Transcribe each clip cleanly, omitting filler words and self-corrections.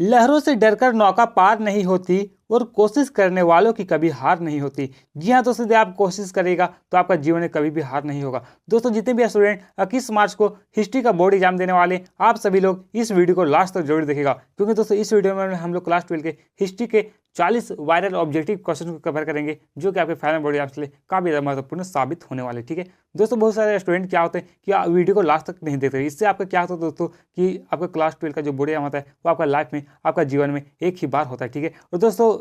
लहरों से डरकर नौका पार नहीं होती और कोशिश करने वालों की कभी हार नहीं होती। जी हाँ दोस्तों, यदि आप कोशिश करिएगा तो आपका जीवन में कभी भी हार नहीं होगा। दोस्तों जितने भी स्टूडेंट 21 मार्च को हिस्ट्री का बोर्ड एग्जाम देने वाले, आप सभी लोग इस वीडियो को लास्ट तक जरूर देखिएगा, क्योंकि दोस्तों इस वीडियो में हम लोग क्लास 12 के हिस्ट्री के 40 वायरल ऑब्जेक्टिव क्वेश्चन को कवर करेंगे, जो कि आपके फाइनल बोर्ड एग्जाम के लिए काफी ज़्यादा महत्वपूर्ण साबित होने वाले। ठीक है दोस्तों, बहुत सारे स्टूडेंट क्या होते हैं कि वीडियो को लास्ट तक नहीं देखते। इससे आपका क्या होता है दोस्तों कि आपका क्लास 12 का जो बोर्ड एग्जाम होता है वो आपका लाइफ में, आपका जीवन में एक ही बार होता है। ठीक है, और दोस्तों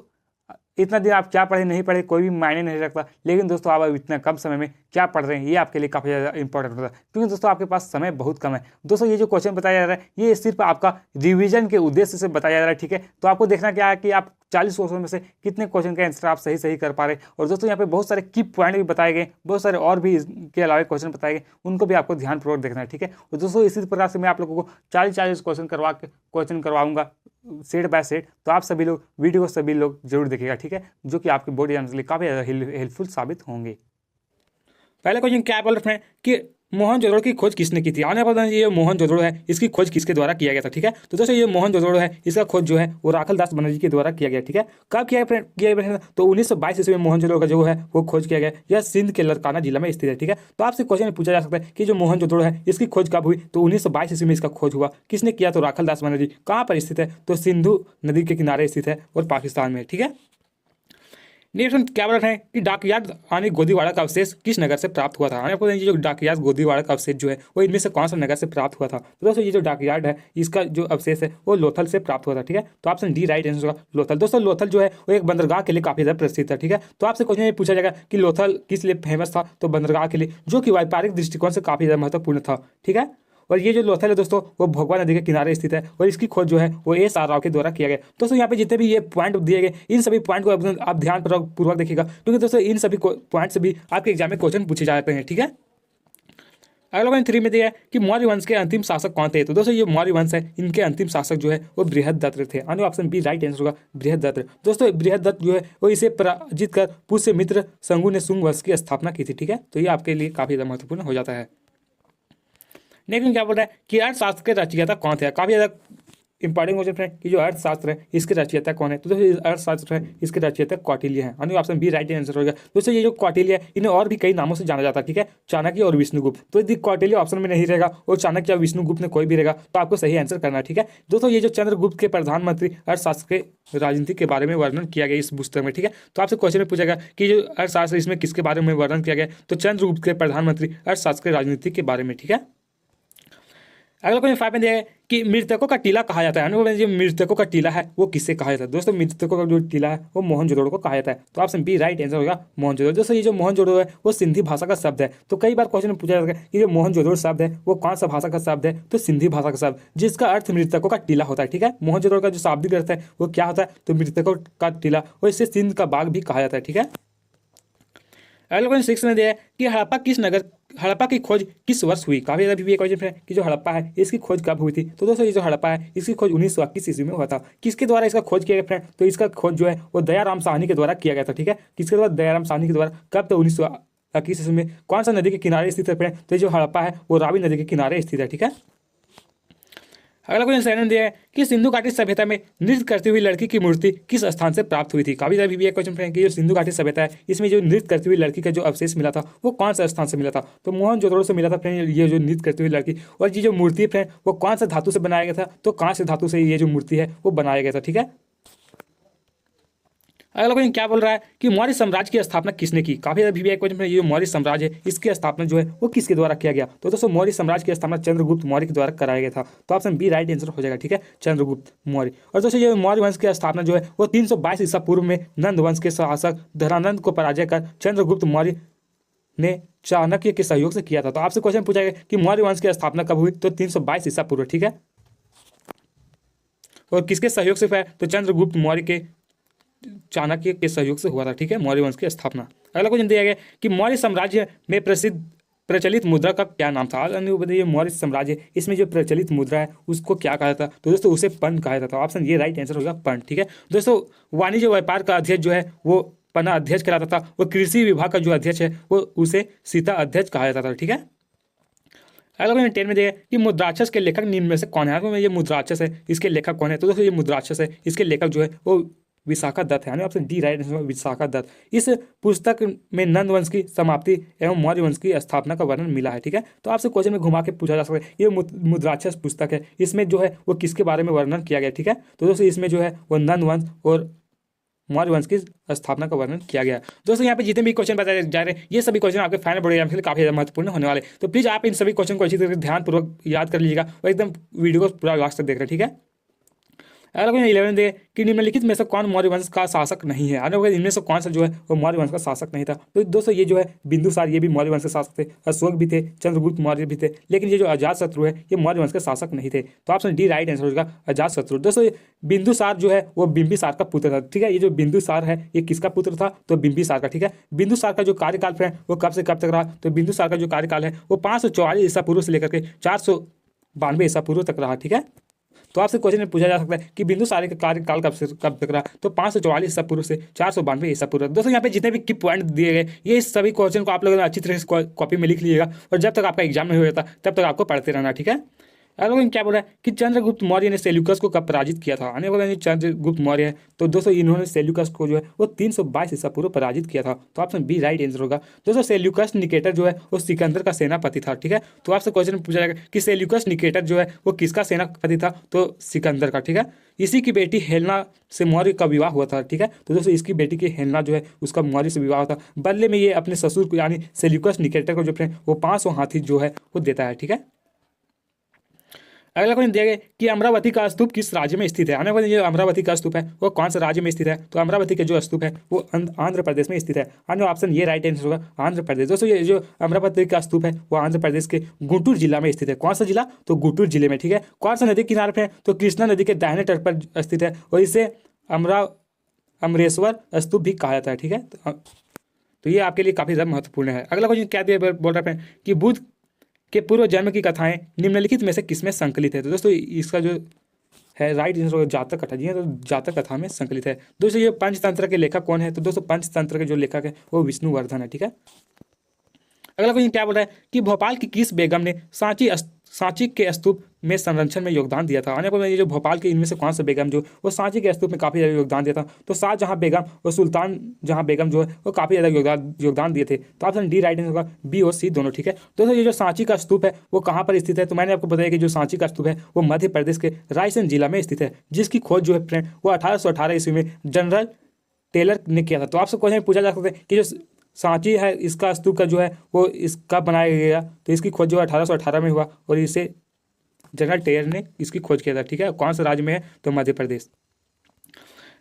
इतना दिन आप क्या पढ़े नहीं पढ़े कोई भी मायने नहीं रखता, लेकिन दोस्तों आप इतना कम समय में क्या पढ़ रहे हैं ये आपके लिए काफ़ी ज़्यादा इंपॉर्टेंट होता है, क्योंकि दोस्तों आपके पास समय बहुत कम है। दोस्तों ये जो क्वेश्चन बताया जा रहा है ये सिर्फ आपका रिवीजन के उद्देश्य से बताया जा रहा है। ठीक है, तो आपको देखना क्या है कि आप 40 क्वेश्चन में से कितने क्वेश्चन का आंसर आप सही कर पा रहे हैं। और दोस्तों यहाँ पे बहुत सारे की पॉइंट भी बताए गए, बहुत सारे और भी इसके अलावा क्वेश्चन बताए गए, उनको भी आपको ध्यानपूर्वक देखना है। ठीक है, और दोस्तों इसी प्रकार से मैं आप लोगों को 40 क्वेश्चन करवाऊंगा सेट बाय सेट, तो आप सभी लोग वीडियो को सभी लोग जरूर देखिएगा। ठीक है, जो कि आपके बोर्ड एग्जाम के लिए काफ़ी हेल्पफुल साबित होंगे। पहले क्वेश्चन क्या बोल रहे हैं कि मोहनजोदड़ो की खोज किसने की थी। आने पर ये मोहनजोदड़ो है, इसकी खोज किसके द्वारा किया गया था। ठीक है, तो दोस्तों ये मोहनजोदड़ो है, इसका खोज जो है वो राखल दास बनर्जी के द्वारा किया गया। ठीक है, कब किया गया तो 1922 ईस्वी में मोहनजोदड़ो का जो है वो खोज किया गया। यह सिंध के लरकाना जिला में स्थित है। ठीक है, तो आपसे क्वेश्चन पूछा जा सकता है कि जो मोहनजोदड़ो है इसकी खोज कब हुई, तो 1922 ईस्वी में इसका खोज हुआ। किसने किया, तो राखल दास बनर्जी। कहाँ पर स्थित है, तो सिंधु नदी के किनारे स्थित है और पाकिस्तान में। ठीक है, नेक्स्ट क्या बोल रहे हैं कि डाकयार्ड यानी गोदीवाड़ा का अवशेष किस नगर से प्राप्त हुआ था। आपको ये जो डाकयार्ड गोदीवाड़ा का अवशेष जो है वो इनमें से कौन सा नगर से प्राप्त हुआ था। तो दोस्तों ये जो डाकयार्ड है इसका जो अवशेष है वो लोथल से प्राप्त हुआ था। ठीक है, तो ऑप्शन डी राइट आंसर होगा लोथल। दोस्तों लोथल जो है वो एक बंदरगाह के लिए काफी ज्यादा प्रसिद्ध है। ठीक है, तो आपसे क्वेश्चन ये पूछा जाएगा कि लोथल किस लिए फेमस था, तो बंदरगाह के लिए, जो कि व्यापारिक दृष्टिकोण से काफी ज्यादा महत्वपूर्ण था। ठीक है, और ये जो लोथल है दोस्तों वो भोगवा नदी के किनारे स्थित है और इसकी खोज जो है वो एस आर राव के द्वारा किया गया। दोस्तों यहाँ पे जितने भी ये पॉइंट दिए गए इन सभी पॉइंट को आप ध्यान पूर्वक देखिएगा, क्योंकि दोस्तों इन सभी पॉइंट से भी आपके एग्जाम में क्वेश्चन पूछे जाते हैं। ठीक है, अगला क्वेश्चन 3 में दिया है कि मौर्य वंश के अंतिम शासक कौन थे। तो दोस्तों ये मौर्य वंश है, इनके अंतिम शासक जो है वो बृहदत्त थे। यानी ऑप्शन बी राइट आंसर होगा बृहदत्त। दोस्तों बृहदत्त जो है वो इसे पराजित कर पुष्य मित्र संगु ने शुंग वंश की स्थापना की थी। ठीक है, तो ये आपके लिए काफी ज्यादा महत्वपूर्ण हो जाता है। नेक्स्ट क्या बोल रहा है कि अर्थशास्त्र के रचयिता कौन थे। काफी ज्यादा इंपॉर्टेंट क्वेश्चन है कि जो अर्थशास्त्र है इसके रचयिता कौन है। तो दोस्तों अर्थशास्त्र है इसके रचयिता कौटिल्य है। यानी ऑप्शन बी राइट आंसर होगा। दोस्तों ये जो कौटिल्य है इन्हें और भी कई नामों से जाना जाता है। ठीक है, चाणक्य और विष्णुगुप्त। तो यदि कौटिल्य ऑप्शन में नहीं रहेगा और चाणक्य या विष्णुगुप्त में कोई भी रहेगा तो आपको सही आंसर करना है। ठीक है, दोस्तों ये जो चंद्रगुप्त के प्रधानमंत्री अर्थशास्त्र के राजनीति के बारे में वर्णन किया गया इस पुस्तक में। ठीक है, तो आपसे क्वेश्चन में पूछा गया कि जो अर्थशास्त्र इसमें किसके बारे में वर्णन किया गया, तो चंद्रगुप्त के प्रधानमंत्री अर्थशास्त्र के राजनीति के बारे में। ठीक है, अगला क्वेश्चन 5 में दिया है कि मृतकों का टीला कहा जाता है। जो मृतकों का टीला है वो किससे कहा जाता है। दोस्तों मृतकों का जो टीला है वो मोहनजोदड़ो को कहा जाता है। तो ऑप्शन बी राइट आंसर होगा मोहनजोदड़ो। दोस्तों ये जो मोहनजोदड़ो है वो सिंधी भाषा का शब्द है। तो कई बार क्वेश्चन में पूछा जाता है कि जो मोहनजोदड़ो शब्द है वो कौन सा भाषा का शब्द है, तो सिंधी भाषा का शब्द, जिसका अर्थ मृतकों का टीला होता है। ठीक है, मोहनजोदड़ो का जो शाब्दिक अर्थ है वो क्या होता है, तो मृतकों का टीला, और इससे सिंध का बाग भी कहा जाता है। ठीक है, अगला क्वेश्चन 6 में दिया है कि हड़प्पा की खोज किस वर्ष हुई। काफी ज्यादा भी क्वेश्चन है कि जो हड़प्पा है इसकी खोज कब हुई थी। तो दोस्तों ये जो हड़प्पा है इसकी खोज 1921 ईस्वी में हुआ था। किसके द्वारा इसका खोज किया गया फ्रेंड, तो इसका खोज जो है वो दयाराम साहनी के द्वारा किया गया था। ठीक है, किसके द्वारा, दयाराम साहनी के द्वारा। कब, तो 1921 ईस्वी में। कौन सा नदी के किनारे स्थित है फ्रेंड, तो ये जो हड़प्पा है वो रावी नदी के किनारे स्थित है। ठीक है, अगला क्वेश्चन 7 दिया है कि सिंधु घाटी सभ्यता में नृत्य करती हुई लड़की की मूर्ति किस स्थान से प्राप्त हुई थी। काफी ज्यादा भी क्वेश्चन है कि जो सिंधु घाटी सभ्यता है इसमें जो नृत्य करती हुई लड़की का जो अवशेष मिला था वो कौन सा स्थान से मिला था, तो मोहनजोदड़ो से मिला था फ्रेंड ये जो नृत्य करती हुई लड़की। और ये जो मूर्ति फ्रेंड वो कौन सा धातु से बनाया गया था, तो कांस्य धातु से ये जो मूर्ति है वो बनाया गया था। ठीक है, अगला क्वेश्चन क्या बोल रहा है कि मौर्य साम्राज्य की स्थापना किसने की। काफी ज्यादा भी क्वेश्चन है ये मौर्य साम्राज्य है इसकी स्थापना जो है वो किसके द्वारा किया गया। तो दोस्तों मौर्य साम्राज्य की स्थापना चंद्रगुप्त मौर्य के द्वारा कराया गया था। तो ऑप्शन बी राइट आंसर हो जाएगा। ठीक है, चंद्रगुप्त मौर्य। और दोस्तों ये मौर्य वंश की स्थापना जो है वो 322 ईसा पूर्व में नंद वंश के शासक धरानंद को पराजय कर चंद्रगुप्त मौर्य ने चाणक्य के सहयोग से किया था। तो आपसे क्वेश्चन पूछा गया कि मौर्य वंश की स्थापना कब हुई, तो 322 ईसा पूर्व। ठीक है, और किसके सहयोग से हुआ, तो चंद्रगुप्त मौर्य के चाणक्य के सहयोग से हुआ था। ठीक है, मौर्य वंश की स्थापना। अगला क्वेश्चन दिया गया कि मौर्य साम्राज्य में प्रचलित मुद्रा का क्या नाम था। ये मौर्य साम्राज्य इसमें जो प्रचलित मुद्रा है उसको क्या कहा था, तो दोस्तों उसे पंड कहा जाता था। ऑप्शन ये राइट आंसर होगा पंड। ठीक है, दोस्तों वाणिज्य व्यापार का अध्यक्ष जो है वो पन्ना अध्यक्ष कहलाता था, वो कृषि विभाग का जो अध्यक्ष है वो उसे सीता अध्यक्ष कहा जाता था। ठीक है, अगला क्वेश्चन 10 में दिया कि मुद्राक्षस के लेखक निम्न में से कौन है। अगर ये मुद्राक्षस है इसके लेखक कौन है, तो दोस्तों ये मुद्राक्षस है इसके लेखक जो है वो विशाखा दत्त है, यानी option D right answer Vishakha Datta. इस पुस्तक में नंद वंश की समाप्ति एवं मौर्य वंश की स्थापना का वर्णन मिला है। ठीक है, तो आपसे क्वेश्चन में घुमा के पूछा जा सकता है ये मुद्राक्षस पुस्तक है, इसमें जो है वो किसके बारे में वर्णन किया गया। ठीक है, तो दोस्तों इसमें जो है वो नंद वंश और मौर्य वंश की स्थापना का वर्णन किया गया। दोस्तों यहाँ पे जितने भी क्वेश्चन बताए जा रहे हैं ये सभी क्वेश्चन आपके फाइनल बोर्ड एग्जाम के लिए काफी ज्यादा महत्वपूर्ण होने वाले, तो प्लीज आप इन सभी क्वेश्चन को अच्छी तरह से ध्यानपूर्वक याद कर लीजिएगा और एकदम वीडियो को पूरा लास्ट तक देख रहे हैं। ठीक है, अगला क्वेश्चन 11 दे कि निम्नलिखित में से कौन मौर्य वंश का शासक नहीं है। अगर इनमें से कौन सा जो है वो मौर्य वंश का शासक नहीं था, तो दोस्तों ये जो है बिंदुसार ये भी मौर्य वंश के शासक थे, अशोक भी थे, चंद्रगुप्त मौर्य भी थे, लेकिन ये जो अजातशत्रु है ये मौर्य वंश के शासक नहीं थे। तो ऑप्शन डी राइट आंसर होगा अजातशत्रु। दोस्तों बिंदुसार जो है वो बिंबिसार का पुत्र था। ठीक है, ये जो बिंदुसार है ये किसका पुत्र था, तो बिंबिसार का। ठीक है, बिंदुसार का जो कार्यकाल है वो कब से कब तक रहा, तो बिंदुसार का जो कार्यकाल है वो 544 ईसा पूर्व से लेकर के 492 ईसा पूर्व तक रहा। ठीक है, तो आपसे क्वेश्चन में पूछा जा सकता है कि बिंदुसार का कार्यकाल कब से कब तक रहा, तो 544 ईसा पूर्व से 492 ईसा पूर्व। दोस्तों यहाँ पे जितने भी की पॉइंट दिए गए ये सभी क्वेश्चन को आप लोगों ने अच्छी तरह से कॉपी में लिख लीजिएगा और जब तक आपका एग्जाम नहीं हो जाता तब तक आपको पढ़ते रहना। ठीक है, अगला क्या बोल रहा है कि चंद्रगुप्त मौर्य ने सेल्यूकस को कब पराजित किया था। आने वाला चंद्रगुप्त मौर्य है, तो दोस्तों इन्होंने सेल्यूकस को जो है वो 322 ईसा पूर्व पराजित किया था। तो ऑप्शन बी राइट आंसर होगा। दोस्तों सेल्यूकस निकेटर जो है वो सिकंदर का सेनापति था। ठीक है, तो आपसे क्वेश्चन पूछा जाएगा कि सेल्यूकस निकेटर जो है वो किसका सेनापति था, तो सिकंदर का। ठीक है, इसी की बेटी हेलेना से मौर्य का विवाह हुआ था। ठीक है, तो दोस्तों इसकी बेटी की हेलेना जो है उसका मौर्य से विवाह था। बदले में ये अपने ससुर को यानी सेल्यूकस निकेटर को जो वो 500 हाथी जो है वो देता है। ठीक है, अगला क्वेश्चन दिया गया कि अमरावती का स्तूप किस राज्य में स्थित है। आने वाले जो अमरावती का स्तूप है वो कौन सा राज्य में स्थित है, तो अमरावती का जो स्तूप है वो आंध्र प्रदेश में स्थित है। अन्य ऑप्शन ये राइट आंसर होगा आंध्र प्रदेश। दोस्तों ये जो अमरावती का स्तूप है वो आंध्र प्रदेश के गुंटूर जिला में स्थित है। कौन सा जिला, तो गुंटूर जिले में। ठीक है, कौन सा नदी किनारे पर है, तो कृष्णा नदी के दाहिने तट पर स्थित है और इसे अमरेश्वर स्तूप भी कहा जाता है। ठीक है, तो ये आपके लिए काफी ज्यादा महत्वपूर्ण है। अगला क्वेश्चन क्या दिया बोल रहे हैं कि बुद्ध के पूर्व जन्म की कथाएं निम्नलिखित में से किसमें संकलित है। तो दोस्तों इसका जो है राइट आंसर जातक कथा। जी हाँ, तो जातक कथा में संकलित है। दोस्तों ये पंचतंत्र के लेखक कौन है, तो दोस्तों पंचतंत्र के जो लेखक है वो विष्णुवर्धन है। ठीक है, अगला क्वेश्चन क्या बोल रहा है कि भोपाल की किस बेगम ने सांची के स्तूप में संरक्षण में योगदान दिया था। आने पर ये जो भोपाल के इनमें से कौन सा बेगम जो वो सांची के स्तूप में काफी ज्यादा योगदान दिया था, तो शाहजहां बेगम और सुल्तान जहां बेगम जो है वो काफी ज्यादा योगदान दिए थे। तो ऑप्शन डी राइट आंसर होगा, बी और सी दोनों। ठीक है, दोस्तों ये जो सांची का स्तूप है वो कहाँ पर स्थित है, तो मैंने आपको बताया कि जो सांची का स्तूप है वो मध्य प्रदेश के रायसेन जिला में स्थित है, जिसकी खोज जो है फ्रेंड वो 1818 ईस्वी में जनरल टेलर ने किया था। तो आपसे क्वेश्चन पूछा जा सकता है कि जो सांची है इसका स्तूप का जो है वो इसका बनाया गया, तो इसकी खोज जो है 1818 में हुआ और इसे जनरल टेलर ने इसकी खोज किया था। ठीक है, कौन सा राज्य में है, तो मध्य प्रदेश।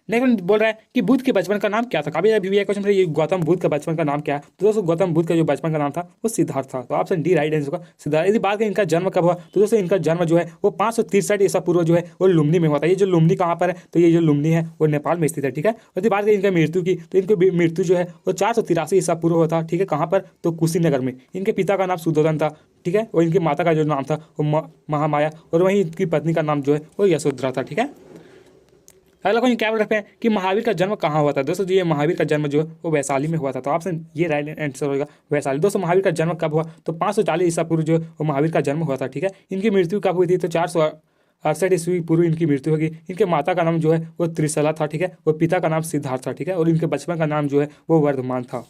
नेक्स्ट बोल रहा है कि बुद्ध के बचपन का नाम क्या था। काफी अभी क्वेश्चन है, ये गौतम बुद्ध का बचपन का नाम क्या है, तो दोस्तों गौतम बुद्ध का जो बचपन का नाम था वो सिद्धार्थ था। तो ऑप्शन डी राइट आंसर होगा सिद्धार्थ। यदि बात करें इनका जन्म कब हुआ, तो दोस्तों इनका जन्म जो है वो 563 ईसा पूर्व जो है वो लुम्नी में हुआ था। ये जो लुम्नी कहाँ पर है, तो ये जो लुम्नी है वो नेपाल में स्थित है। ठीक है, यदि बात करें इनका मृत्यु की, तो इनकी मृत्यु जो है वो 483 ईसा पूर्व हुआ था। ठीक है, कहाँ पर, तो कुशीनगर में। इनके पिता का नाम सुधोधन था। ठीक है, और इनकी माता का जो नाम था वो महामाया और वहीं इनकी पत्नी का नाम जो है वो यशोधरा था। ठीक है, अगला क्वेश्चन क्या बोल रहे हैं कि महावीर का जन्म कहाँ हुआ था। दोस्तों ये महावीर का जन्म जो है वो वैशाली में हुआ था। तो ऑप्शन ये राइट आंसर होगा वैशाली। दोस्तों महावीर का जन्म कब हुआ, तो 540 ईसा पूर्व जो है वो महावीर का जन्म हुआ था। ठीक है, इनकी मृत्यु कब हुई थी, तो 468 ईस्वी पूर्व इनकी मृत्यु होगी। इनके माता का नाम जो है वो त्रिशला था। ठीक है, और पिता का नाम सिद्धार्थ था। ठीक है, और इनके बचपन का नाम जो है वो वर्धमान था।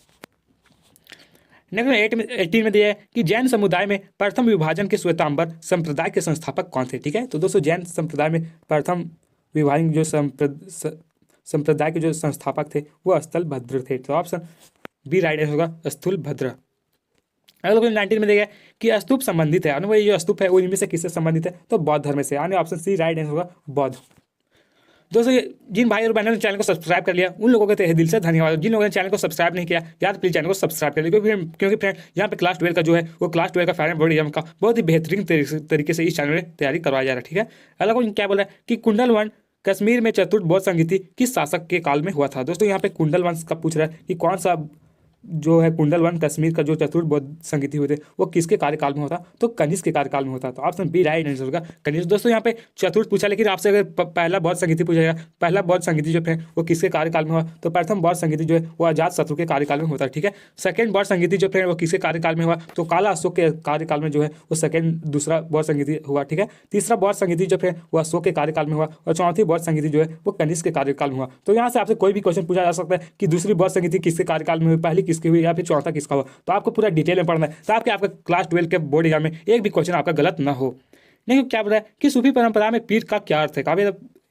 नेक्स्ट 18 में दिया है कि जैन समुदाय में प्रथम विभाजन के श्वेतांबर संप्रदाय के संस्थापक कौन थे। ठीक है, तो दोस्तों जैन संप्रदाय में प्रथम विभाजन जो संप्रदाय के जो संस्थापक थे वो स्थल भद्र थे। तो ऑप्शन बी राइट आंसर होगा स्थूल भद्र। अगला क्वेश्चन 19 में देखा कि स्तूप संबंधित है, वो ये जो स्तूप है वो इनमें से किससे संबंधित है, तो बौद्ध धर्म से। यानी ऑप्शन सी राइट आंसर होगा बौद्ध। दोस्तों जिन भाई और बहनों ने चैनल को सब्सक्राइब कर लिया उन लोगों के तहे दिल से धन्यवाद। जिन लोगों ने चैनल को सब्सक्राइब नहीं किया यार प्लीज चैनल को सब्सक्राइब कर लिया, क्योंकि फ्रेंड यहाँ पे क्लास 12 का जो है वो क्लास 12 का फाइनल बोर्ड एग्जाम का बहुत ही बेहतरीन तरीके से इस चैनल में तैयारी करवाया जा रहा है। ठीक है, अगला क्वेश्चन क्या बोला है कि कुंडल वंश कश्मीर में चतुर्थ बौद्ध संगीति किस शासक के काल में हुआ था। दोस्तों यहाँ पे कुंडल वंश का पूछ रहा है कि कौन सा जो है कुंडल वन कश्मीर का जो चतुर्थ बौद्ध संगीति हुए थे वो किसके कार्यकाल में होता? तो कनिष्क के कार्यकाल में होता। तो ऑप्शन बी राइट आंसर होगा कनिष्क। दोस्तों यहाँ पे चतुर्थ पूछा, लेकिन आपसे अगर पहला बौद्ध संगीति पूछा जाएगा, पहला बौद्ध संगीति जो है वो किसके कार्यकाल में हुआ? तो प्रथम बौद्ध संगीति जो है वो अजात शत्रु के कार्यकाल में होता है, ठीक है। सेकंड बौद्ध संगीति जो है वो किसके कार्यकाल में हुआ? तो काला अशोक के कार्यकाल में जो है वो सेकंड दूसरा बौद्ध संगीति हुआ, ठीक है। तीसरा बौद्ध संगीति जो है वो अशोक के कार्यकाल में हुआ और चौथी बौद्ध संगीति जो है वो कनिष्क के कार्यकाल में हुआ। तो यहाँ से आपसे कोई भी क्वेश्चन पूछा जा सकता है कि दूसरी बौद्ध संगीति किसके कार्यकाल में हुई, पहली किसकी हुई या फिर चौथा किसका हुआ। तो आपको पूरा डिटेल में पढ़ना है ताकि आपका क्लास 12 के बोर्ड एग्जाम में एक भी क्वेश्चन आपका गलत ना हो। नहीं क्या बोल रहा है कि सूफी परंपरा में पीर का क्या अर्थ है? काफी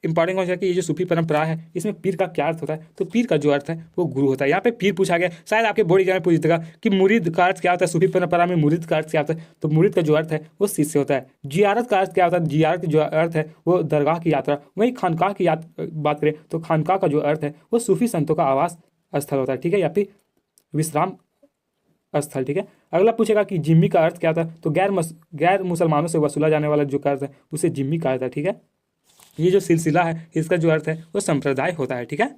इंपॉर्टेंट क्वेश्चन है कि ये जो सूफी परंपरा है इसमें पीर का क्या अर्थ होता है? तो पीर का जो अर्थ है वो गुरु होता है। यहाँ पे पीर पूछा गया, शायद आपके बोर्ड एग्जाम में पूछ देगा कि मुरीद का अर्थ क्या होता है, सूफी परंपरा में मुरीद का अर्थ क्या होता है? तो मुरीद का जो अर्थ है वो शिष्य होता है। जियारत का अर्थ क्या होता है? जियारत जो अर्थ है वो दरगाह की यात्रा। वहीं खानकाह की बात करें तो खानकाह का जो अर्थ है वो सूफी संतों का आवास स्थल होता है, ठीक है, या फिर विश्राम स्थल, ठीक है। अगला पूछेगा कि जिम्मी का अर्थ क्या था? तो गैर मुसलमानों से वसूला जाने वाला जो कर्ज है उसे जिम्मी कहा जाता है, ठीक है। ये जो सिलसिला है इसका जो अर्थ है वो संप्रदाय होता है, ठीक है।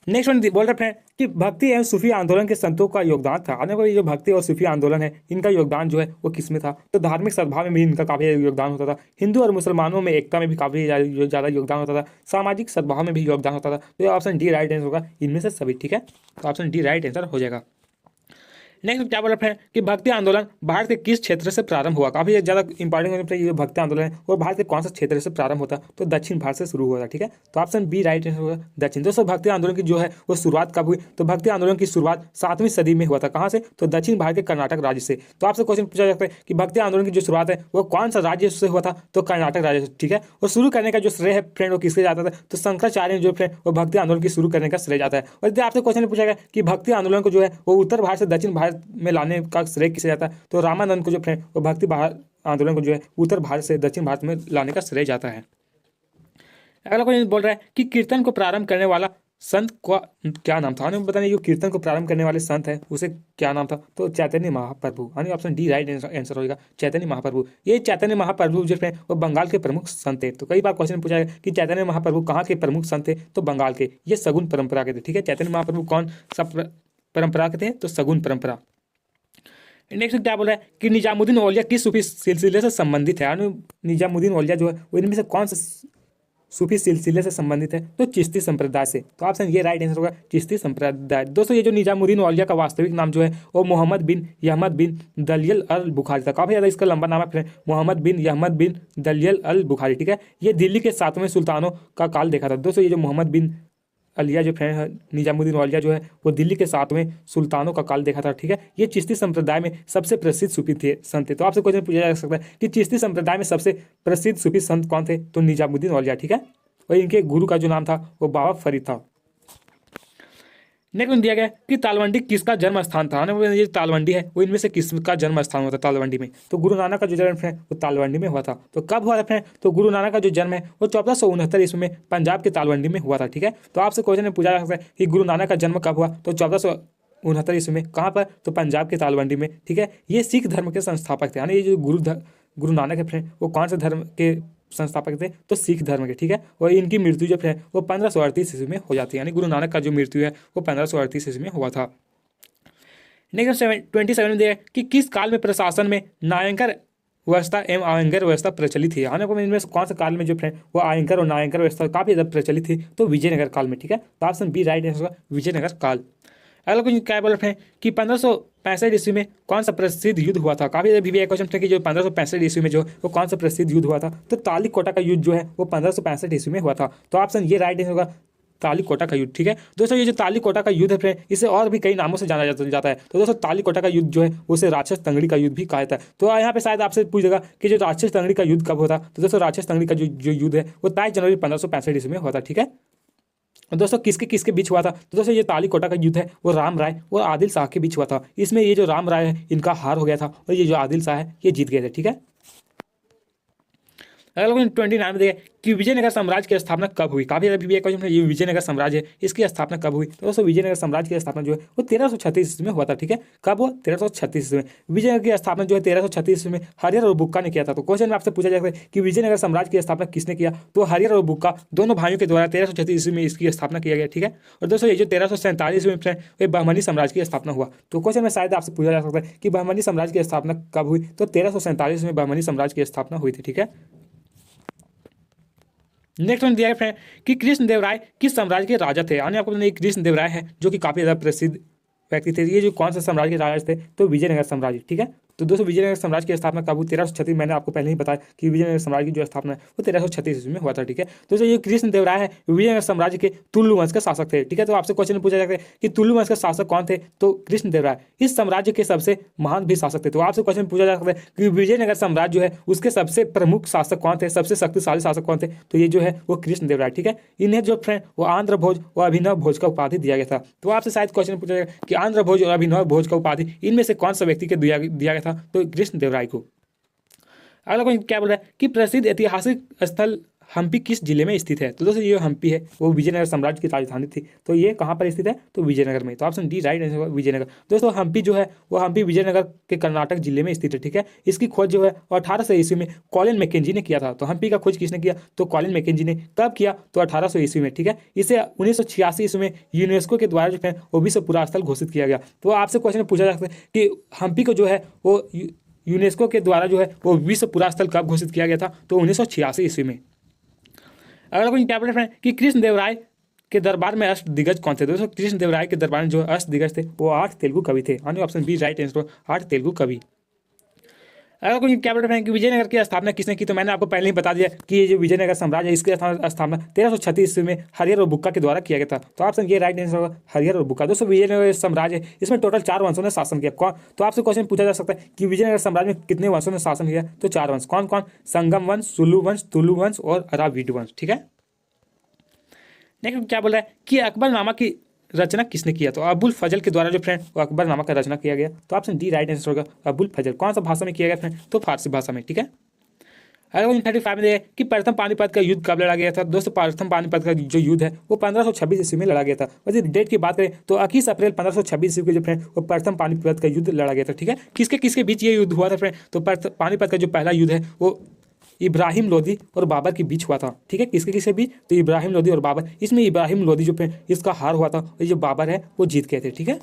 नेक्स्ट वन बोल रहे हैं कि भक्ति एवं सूफी आंदोलन के संतों का योगदान था। आने वाली जो भक्ति और सूफी आंदोलन है इनका योगदान जो है वो किसमें था? तो धार्मिक सद्भाव में भी इनका काफी योगदान होता था। हिंदू और मुसलमानों में एकता में भी काफी ज्यादा योगदान होता था। सामाजिक सद्भाव में भी योगदान होता था। तो ऑप्शन डी राइट आंसर होगा इनमें से सभी, ठीक है। तो ऑप्शन डी राइट आंसर हो जाएगा। नेक्स्ट क्या बोल रहे हैं कि भक्ति आंदोलन भारत के किस क्षेत्र से प्रारंभ हुआ? काफी ज्यादा इंपॉर्टेंट ये भक्ति आंदोलन है और भारत के कौन सा क्षेत्र से प्रारंभ होता? तो दक्षिण भारत से शुरू हुआ था, ठीक है। तो ऑप्शन बी राइट आंसर होगा दक्षिण। दोस्तों भक्ति आंदोलन की जो है वो शुरुआत कब हुई? तो भक्ति आंदोलन की शुरुआत 7वीं सदी में हुआ था। कहाँ से? तो दक्षिण भारत के कर्नाटक राज्य से। तो आपसे क्वेश्चन पूछा जाता है कि भक्ति आंदोलन की जो शुरुआत है वो कौन सा राज्य से हुआ था? तो कर्नाटक राज्य से, ठीक है। और शुरू करने का जो श्रेय है फ्रेंड वो किसके जाता था? तो शंकराचार्य जो फ्रेंड वो भक्ति आंदोलन की शुरू करने का श्रेय जाता है। और यदि आपसे क्वेश्चन पूछा गया कि भक्ति आंदोलन को जो है वो उत्तर भारत से दक्षिण भारत में लाने का श्रेय किसे जाता है? तो रामानंद को जो फ्रेंड वो भक्ति आंदोलन को जो है उत्तर भारत से दक्षिण भारत में लाने का श्रेय जाता है। अगला क्वेश्चन बोल रहा है कि कीर्तन को प्रारंभ करने वाला संत का क्या नाम था? हमें बताने जो कीर्तन को प्रारंभ करने वाले संत है उसे क्या नाम था? तो चैतन्य महाप्रभु। यानी ऑप्शन डी राइट आंसर होगा चैतन्य महाप्रभु। ये चैतन्य महाप्रभु जो है वो बंगाल के प्रमुख संत थे। तो कई बार क्वेश्चन पूछा है कि चैतन्य महाप्रभु कहाँ के प्रमुख संत थे? तो बंगाल के। ये सगुन परंपरा के थे, ठीक है। चैतन्य महाप्रभु कौन सा परंपरा के थे? तो सगुन परंपरा। नेक्स्ट क्या बोल रहा है कि निजामुद्दीन औलिया किस सूफी सिलसिले से संबंधित है? निजामुद्दीन औलिया जो है वो इनमें से कौन सा सूफी सिलसिले से संबंधित है? तो चिश्ती संप्रदाय से। तो ऑप्शन ये राइट आंसर होगा चिश्ती संप्रदाय। दोस्तों ये जो निजामुद्दीन औलिया का वास्तविक नाम जो है वो मोहम्मद बिन यहमद बिन दलियल अल बुखारी था। काफी ज्यादा इसका लंबा नाम है मोहम्मद बिन यहमद बिन दलियल अल बुखारी, ठीक है। ये दिल्ली के 7वें सुल्तानों का काल देखा था। दोस्तों ये जो मोहम्मद बिन अलिया जो फ्रेंड है निजामुद्दीन औलिया जो है वो दिल्ली के 7वें सुल्तानों का काल देखा था, ठीक है। ये चिश्ती संप्रदाय में सबसे प्रसिद्ध सूफी थे संत थे। तो आपसे क्वेश्चन पूछा जा सकता है कि चिश्ती संप्रदाय में सबसे प्रसिद्ध सूफी संत कौन थे? तो निजामुद्दीन औलिया, ठीक है। और इनके गुरु का जो नाम था वो बाबा फरीद था। नेक्स्ट दिया गया कि तालवंडी किसका जन्म स्थान था? ये तालवंडी है वो इनमें से किसका जन्म स्थान हुआ था तालवंडी में? तो गुरु नानक का जो जन्म है वो तालवंडी में हुआ था। तो कब हुआ था? तो गुरु नानक का जो जन्म है वो 1469 ईस्वी में पंजाब के तालवंडी में हुआ था, ठीक है। तो आपसे क्वेश्चन में पूछा जा सकता है कि गुरु नानक का जन्म कब हुआ? तो 1469 ईस्वी में। कहाँ पर? तो पंजाब के तालवंडी में, ठीक है। ये सिख धर्म के संस्थापक थे। यानी ये जो गुरु नानक है फ्रेंड वो कौन से धर्म के संस्थापक थे? तो सिख धर्म के, ठीक है। और इनकी मृत्यु जो है वो 1538 ईस्वी में हो जाती है। यानी गुरु नानक का जो मृत्यु है वो 1538 ईस्वी में हुआ था। नेक्स्ट 27 दिया कि किस काल में प्रशासन में नायंकर व्यवस्था एवं आयंकर व्यवस्था प्रचलित थी? आने को इनमें कौन सा काल में जो है वो आयंकर और नायंकर व्यवस्था काफी ज्यादा प्रचलित थी? तो विजयनगर काल में, ठीक है। तो ऑप्शन बी राइट आंसर होगा विजयनगर काल। अगला क्वेश्चन क्या बोल रहे हैं कि 1565 ईस्वी में कौन सा प्रसिद्ध युद्ध हुआ था? काफी भी क्वेश्चन था कि जो 1565 ईस्वी में जो वो कौन सा प्रसिद्ध युद्ध हुआ था? तो तालिकोटा का युद्ध जो है वो 1565 ईस्वी में हुआ था। तो ऑप्शन ये राइट होगा तालिकोटा का युद्ध, ठीक है। दोस्तों ये जो तालिकोटा का युद्ध है इसे और भी कई नामों से जाना जाता है। तो दोस्तों तालिकोटा का युद्ध जो है उसे राक्षस तंगड़ी का युद्ध भी कहा जाता है। तो यहाँ पे शायद आपसे पूछेगा कि जो राक्षस तंगड़ी का युद्ध कब होता? तो दोस्तों राक्षस तंगड़ी का जो युद्ध है वो 23 जनवरी 1565 ईस्वी में हुआ था, ठीक है। दोस्तों किसके किसके बीच हुआ था? तो दोस्तों ये तालिकोटा का युद्ध है वो राम राय और आदिल शाह के बीच हुआ था। इसमें ये जो राम राय है इनका हार हो गया था और ये जो आदिल शाह है ये जीत गए थे, ठीक है। अगला क्वेश्चन 29 में देखिए कि विजयनगर साम्राज्य की स्थापना कब हुई। काफी ज्यादा क्वेश्चन है, ये विजयनगर साम्राज्य है, इसकी स्थापना कब हुई। तो दोस्तों विजयनगर साम्राज्य की स्थापना जो है वो 1336 ईस्वी में हुआ था। ठीक है, कब हुआ? 1336 ईस्वी में। विजयनगर की स्थापना जो है 1336 ईस्वी में हरिहर और बुक्का ने किया था। तो क्वेश्चन में आपसे पूछा जाता है कि विजयनगर साम्राज्य की स्थापना किसने किया, तो हरिहर और बुक्का दोनों भाइयों के द्वारा 1336 ईस्वी में इसकी स्थापना किया गया। ठीक है, और दोस्तों ये जो 1347 ईस्वी में ये बहमनी साम्राज्य की स्थापना हुआ। तो क्वेश्चन में शायद आपसे पूछा जा सकता है कि बहमनी साम्राज्य की स्थापना कब हुई, तो 1347 में बहमनी साम्राज्य की स्थापना हुई थी। ठीक है, नेक्स्ट वन दिया है फ्रेंड कि कृष्णदेवराय किस साम्राज्य के राजा थे। यानी आपको कृष्णदेवराय है जो कि काफी ज्यादा प्रसिद्ध व्यक्ति थे। ये जो कौन सा साम्राज्य के राजा थे, तो विजयनगर साम्राज्य। ठीक है, तो दोस्तों विजयनगर साम्राज्य की स्थापना कब हुई? 1336। मैंने आपको पहले ही बताया कि विजयनगर साम्राज्य की जो स्थापना है वो 1336 ईस्वी में हुआ था। ठीक है, दोस्तों ये कृष्णदेवराय है विजयनगर साम्राज्य के तुलु वंश के शासक थे। ठीक है, तो आपसे क्वेश्चन पूछा जाता है कि तुलु वंश के शासक कौन थे, तो कृष्णदेवराय इस साम्राज्य के सबसे महान भी शासक थे। तो आपसे क्वेश्चन पूछा जा सकता है कि विजयनगर साम्राज्य जो है उसके सबसे प्रमुख शासक कौन थे, सबसे शक्तिशाली शासक कौन थे, तो ये जो है वो कृष्णदेवराय। ठीक है, इन्हें जो फ्रेंड वो आंध्र भोज और अभिनव भोज का उपाधि दिया गया था। तो आपसे शायद क्वेश्चन पूछा जाएगा कि आंध्र भोज और अभिनव भोज का उपाधि इनमें से कौन सा व्यक्ति के दिया गया था, तो कृष्णदेवराय को। अगला क्वेश्चन क्या बोल रहा है कि प्रसिद्ध ऐतिहासिक स्थल हम्पी किस जिले में स्थित है। तो दोस्तों ये हम्पी है वो विजयनगर साम्राज्य की राजधानी थी। तो ये कहाँ पर स्थित है, तो विजयनगर में। तो ऑप्शन डी राइट आंसर होगा विजयनगर। दोस्तों हम्पी जो है वो हम्पी विजयनगर के कर्नाटक जिले में स्थित है। ठीक है, इसकी खोज जो है 1800 ईस्वी में कॉलिन मैकेंजी ने किया था। तो हम्पी का खोज किसने किया, तो कॉलिन मैकेंजी ने। कब किया, तो 1800 ईस्वी में। ठीक है, इसे 1986 ईस्वी में यूनेस्को के द्वारा जो है वो विश्व पुरातत्व स्थल घोषित किया गया। तो आपसे क्वेश्चन पूछा जा सकता है कि हम्पी को जो है वो यूनेस्को के द्वारा जो है वो विश्व पुरातत्व स्थल कब घोषित किया गया था, तो 1986 ईस्वी में। अगला क्वेश्चन क्या बोल रहे हैं कि कृष्णदेवराय के दरबार में अष्ट दिग्गज कौन थे। दोस्तों कृष्णदेवराय के दरबार में जो अष्ट दिग्गज थे वो 8 तेलुगु कवि थे। यानी option B right answer, 8 Telugu कवि। अगर कोई क्या बोल रहे हैं कि विजयनगर की स्थापना किसने की, तो मैंने आपको पहले ही बता दिया कि ये जो विजयनगर साम्राज्य है इसकी स्थापना 1336 ईस्वी में हरिहर और बुक्का के द्वारा किया गया था। तो ऑप्शन ये राइट आंसर होगा हरिहर और बुक्का। दोस्तों विजयनगर साम्राज्य है इसमें टोटल 4 वंशों ने शासन किया। कौन, तो आपसे क्वेश्चन पूछा जा सकता है कि विजयनगर साम्राज्य में कितने वंशों ने शासन किया, तो 4 वंश। कौन कौन, संगम वंश, सुलु वंश, तुलु वंश और अराविड वंश। ठीक है, नेक्स्ट क्या बोल रहा है कि अकबरनामा की रचना किसने किया, तो अबुल फजल के द्वारा जो फ्रेंड वो अकबरनामा का रचना किया गया। तो ऑप्शन डी राइट आंसर होगा अबुल फजल। कौन सा भाषा में किया गया फ्रेंड, तो फारसी भाषा में। ठीक है, अगर 35 में देखिए कि प्रथम पानीपत का युद्ध कब लड़ा गया था। दोस्तों प्रथम पानीपत का जो युद्ध है वो 1526 ईस्वी में लड़ा गया था। वैसे डेट की बात करें तो 21 अप्रैल 1526 ईस्वी के जो फ्रेंड वो प्रथम पानीपत का युद्ध लड़ा गया था। ठीक है, किसके किसके बीच ये युद्ध हुआ था फ्रेंड, तो पानीपत का जो पहला युद्ध है वो इब्राहिम लोदी और बाबर के बीच हुआ था। ठीक है, किसके किसके बीच, तो इब्राहिम लोदी और बाबर। इसमें इब्राहिम लोदी जो इसका हार हुआ था और जो बाबर है वो जीत गए थे। ठीक है,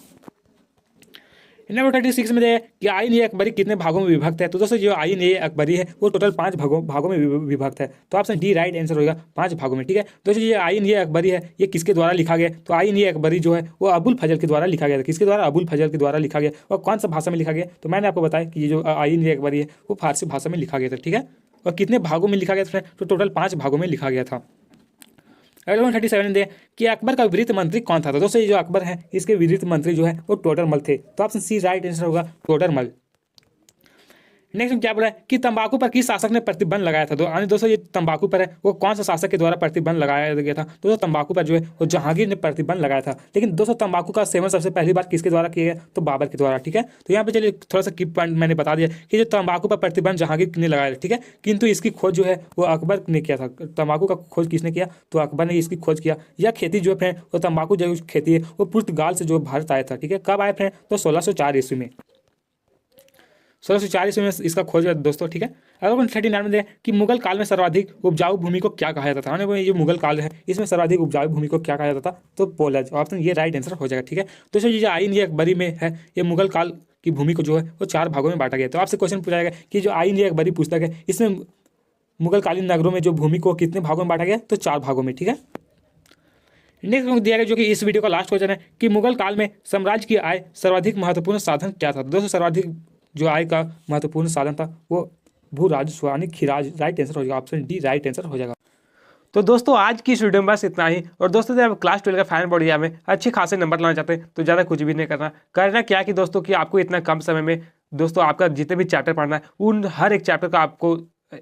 नंबर 36 में देखिए कि आइन ए अकबरी कितने भागों में विभक्त है। तो दोस्तों जो आइन ए अकबरी है वो टोटल 5 भागों में विभक्त है। तो ऑप्शन डी राइट आंसर होगा 5 भागों में। ठीक है, दोस्तों ये आइन ए अकबरी है ये किसके द्वारा लिखा गया, तो आइन ए अकबरी जो है वो अबुल फजल के द्वारा लिखा गया था। किसके द्वारा, अबुल फजल के द्वारा लिखा गया। और कौन सा भाषा में लिखा गया, तो मैंने आपको बताया कि ये जो आइन ए अकबरी है वो फारसी भाषा में लिखा गया था। ठीक है, और कितने भागों में लिखा गया था, तो टोटल 5 भागों में लिखा गया था। अगला 37 दे कि अकबर का वित्त मंत्री कौन था। तो दोस्तों ये जो अकबर है इसके वित्त मंत्री जो है वो टोडरमल थे। तो ऑप्शन सी राइट आंसर होगा टोडरमल। नेक्स्ट क्या बोला है कि तंबाकू पर किस शासक ने प्रतिबंध लगाया था। तो दोस्तों ये तंबाकू पर है वो कौन सा शासक के द्वारा प्रतिबंध लगाया गया था। दोस्तों तंबाकू पर जो है वो जहांगीर ने प्रतिबंध लगाया था। लेकिन दोस्तों तंबाकू का सेवन सबसे पहली बार किसके द्वारा किया गया, तो बाबर के द्वारा। ठीक है, तो यहाँ पे चलिए थोड़ा सा की पॉइंट मैंने बता दिया कि जो तंबाकू पर प्रतिबंध जहांगीर ने लगाया। ठीक है, किंतु इसकी खोज जो है वो अकबर ने किया था। तंबाकू का खोज किसने किया, तो अकबर ने इसकी खोज किया। यह खेती जो है वो तंबाकू जो खेती है वो पुर्तगाल से जो भारत आया था। ठीक है, कब आए फ्रेंड, तो 1604 ईस्वी में। 1604 ईस्वी में इसका खोज हुआ दोस्तों। ठीक है, अगर 39 में देखें कि मुगल काल में सर्वाधिक उपजाऊ भूमि को क्या कहा जाता था। ये मुगल काल है इसमें सर्वाधिक उपजाऊ भूमि को क्या कहा जाता था, तो पोलज। ऑप्शन ये राइट आंसर हो जाएगा। ठीक है, दोस्तों ये जो आइन ये अकबरी में है ये मुगल काल की भूमि को जो है वो 4 भागों में बांटा गया। तो आपसे क्वेश्चन पूछा जाएगा कि जो आइन ये अकबरी पुस्तक है इसमें मुगल कालीन नगरों में जो भूमि को कितने भागों में बांटा गया, तो 4 भागों में। ठीक है, नेक्स्ट दिया गया जो कि इस वीडियो का लास्ट क्वेश्चन है कि मुगल काल में साम्राज्य की आय सर्वाधिक महत्वपूर्ण साधन क्या था। दोस्तों सर्वाधिक जो आय का महत्वपूर्ण साधन था वो भू राजस्व यानी खिराज। राइट आंसर हो जाएगा, ऑप्शन डी राइट आंसर हो जाएगा। तो दोस्तों आज की इस वीडियो में बस इतना ही। और दोस्तों जब क्लास 12 का फाइनल बोर्ड एग्जाम में अच्छे खासे नंबर लाना चाहते हैं तो ज़्यादा कुछ भी नहीं करना क्या कि दोस्तों कि आपको इतना कम समय में दोस्तों आपका जितने भी चैप्टर पढ़ना है उन हर एक चैप्टर का आपको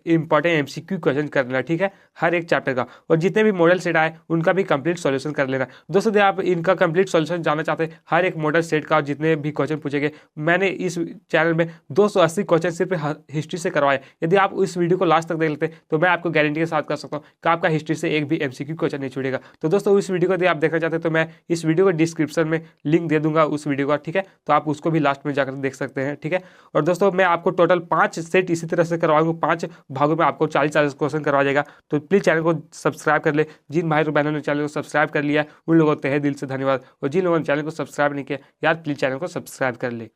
इंपॉर्टेंट एमसीक्यू क्वेश्चन कर लेना, ठीक है, हर एक चैप्टर का। और जितने भी मॉडल सेट आए उनका भी कंप्लीट सॉल्यूशन कर लेना। दोस्तों यदि आप इनका कंप्लीट सॉल्यूशन जानना चाहते हैं, हर एक मॉडल सेट का जितने भी क्वेश्चन पूछेंगे, मैंने इस चैनल में 280 क्वेश्चन सिर्फ हिस्ट्री से करवाए। यदि आप इस वीडियो को लास्ट तक देख लेते तो मैं आपको गारंटी के साथ कर सकता हूँ कि आपका हिस्ट्री से एक भी एमसीक्यू क्वेश्चन नहीं छूटेगा। तो दोस्तों इस वीडियो को यदि आप देखना चाहते हैं तो मैं इस वीडियो को डिस्क्रिप्शन में लिंक दे दूंगा उस वीडियो का, ठीक है, तो आप उसको भी लास्ट में जाकर देख सकते हैं, ठीक है। और दोस्तों मैं आपको टोटल 5 सेट इसी तरह से करवाऊंगा, 5 भागों में आपको 40 क्वेश्चन करवा जाएगा। तो प्लीज़ चैनल को सब्सक्राइब कर ले। जिन भाई और बहनों ने चैनल को सब्सक्राइब कर लिया उन लोगों को तहे दिल से धन्यवाद, और जिन लोगों ने चैनल को सब्सक्राइब नहीं किया यार प्लीज़ चैनल को सब्सक्राइब कर ले।